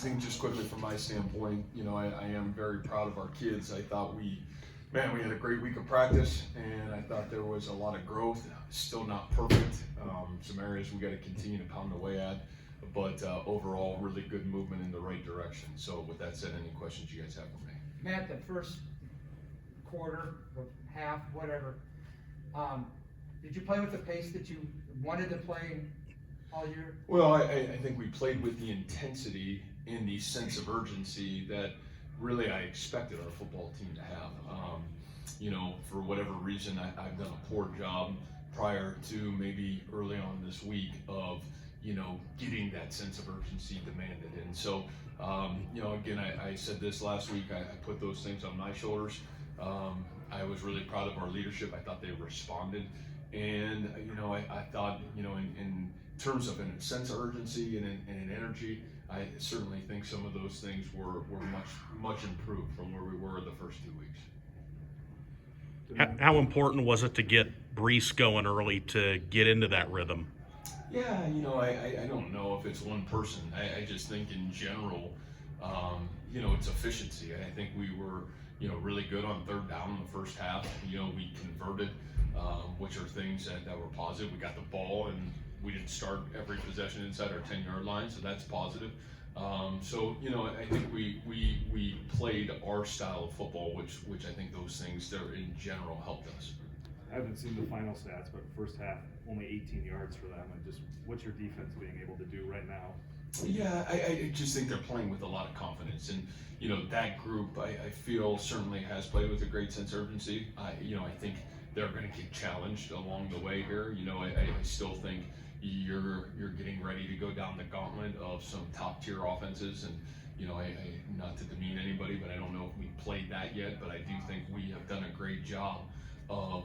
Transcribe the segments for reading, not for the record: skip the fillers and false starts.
think just quickly from my standpoint, I am very proud of our kids. I thought we had a great week of practice, and I thought there was a lot of growth. Still not perfect. Some areas we got to continue to pound away at, but overall, really good movement in the right direction. So with that said, any questions you guys have for me? Matt, the first quarter, or half, whatever, did you play with the pace that you wanted to play all year? Well, I think we played with the intensity and the sense of urgency that really I expected our football team to have. For whatever reason, I've done a poor job prior to maybe early on this week of, getting that sense of urgency demanded. And so, again, I said this last week, I put those things on my shoulders. I was really proud of our leadership. I thought they responded. And, I thought, in terms of a sense of urgency and an energy, I certainly think some of those things were much improved from where we were the first 2 weeks. How important was it to get Brees going early to get into that rhythm? Yeah, I don't know if it's one person. I just think in general, it's efficiency. I think we were, really good on third down in the first half. We converted, which are things that were positive. We got the ball and we didn't start every possession inside our 10-yard line, so that's positive. I think we played our style of football, which I think those things there in general helped us. I haven't seen the final stats, but first half only 18 yards for them. And just what's your defense being able to do right now? Yeah, I just think they're playing with a lot of confidence, and that group I feel certainly has played with a great sense of urgency. I think they're going to get challenged along the way here. I still think you're getting ready to go down the gauntlet of some top tier offenses, and I not to demean anybody, but I don't know if we played that yet. But I do think we have done a great job of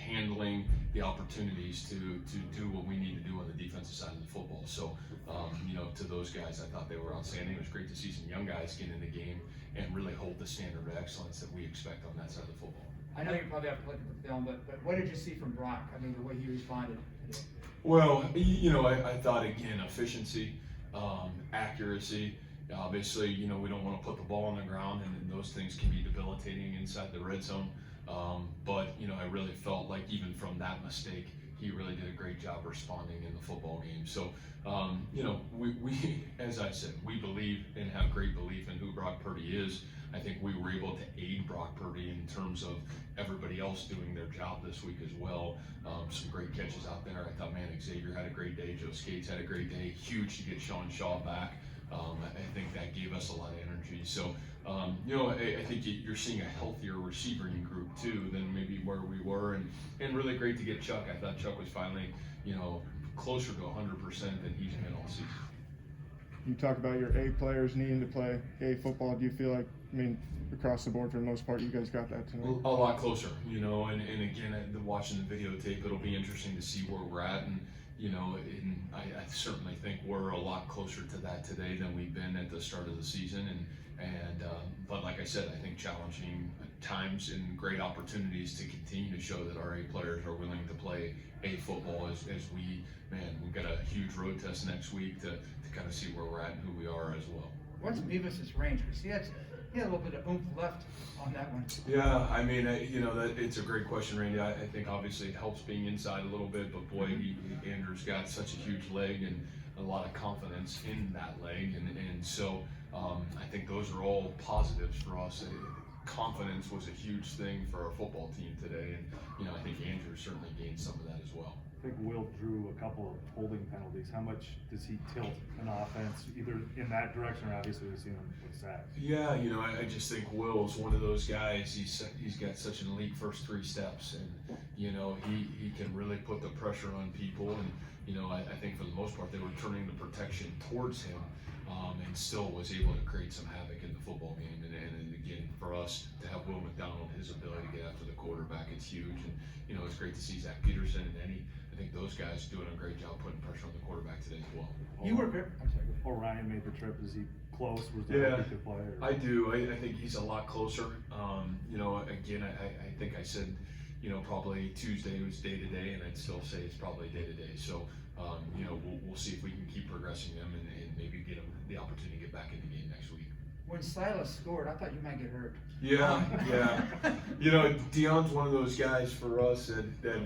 handling the opportunities to do what we need to do on the defensive side of the football. So to those guys, I thought they were outstanding. It was great to see some young guys get in the game and really hold the standard of excellence that we expect on that side of the football. I know you probably have to look at the film, but what did you see from Brock? I mean, the way he responded today. Well, I thought, again, efficiency, accuracy. Obviously, we don't want to put the ball on the ground, and those things can be debilitating inside the red zone. But I really felt like even from that mistake, he really did a great job responding in the football game. So, we, as I said, we believe and have great belief in who Brock Purdy is. I think we were able to aid Brock Purdy in terms of everybody else doing their job this week as well. Some great catches out there. I thought Xavier had a great day. Joe Skates had a great day. Huge to get Sean Shaw back. I think that gave us a lot of energy. So, I think you're seeing a healthier receiving group too than maybe where we were, and really great to get Chuck. I thought Chuck was finally, closer to 100% than he's been all season. You talk about your A players needing to play A football. Do you feel like, across the board for the most part, you guys got that tonight? A lot closer, and again, watching the videotape, it'll be interesting to see where we're at, and I certainly think we're a lot closer to that today than we've been at the start of the season, but like I said, I think challenging times and great opportunities to continue to show that our A players are willing to play A football as we've got a huge road test next week to kind of see where we're at and who we are as well. What's Beavis's range? Because he had a little bit of oomph left on that one. Yeah, that it's a great question, Randy. I think obviously it helps being inside a little bit, but boy, Andrew's got such a huge leg and a lot of confidence in that leg, and so I think those are all positives for us. Confidence was a huge thing for our football team today, and I think Andrew certainly gained some of that as well. I think Will drew a couple of holding penalties. How much does he tilt an offense, either in that direction or obviously we've seen him with sacks? Yeah, I just think Will's one of those guys. He's got such an elite first three steps, and he can really put the pressure on people, and I think for the most part they were turning the protection towards him, and still was able to create some havoc in the football game. And again, for us to have Will McDonald, his ability to get after the quarterback, it's huge. And it's great to see Zach Peterson and Eddie. I think those guys doing a great job putting pressure on the quarterback today as well. You were very. I'm sorry. Orion made the trip. Is he close? Was there a good play? I do. I think he's a lot closer. Again, I think I said, probably Tuesday was day to day, and I'd still say it's probably day to day. So, you know, we'll see if we can keep progressing them and maybe get them the opportunity to get back in the game next week. When Silas scored, I thought you might get hurt. Yeah. You know, Dion's one of those guys for us that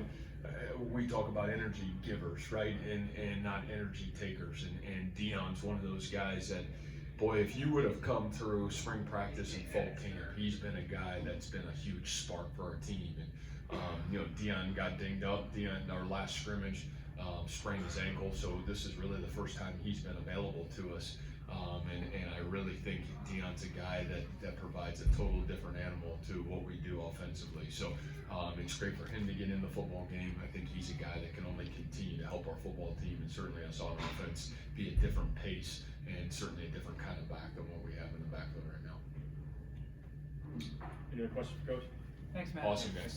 we talk about energy givers, right? And not energy takers. And Dion's one of those guys that, boy, if you would have come through spring practice and fall camp, he's been a guy that's been a huge spark for our team. And, you know, Dion got dinged up. Dion, our last scrimmage, sprained his ankle. So this is really the first time he's been available to us. And I really think Dion's a guy that provides a total different animal to what we do offensively. So it's great for him to get in the football game. I think he's a guy that can only continue to help our football team and certainly us on offense be a different pace and certainly a different kind of back than what we have in the backfield right now. Any other questions for Coach? Thanks, Matt. Awesome, guys.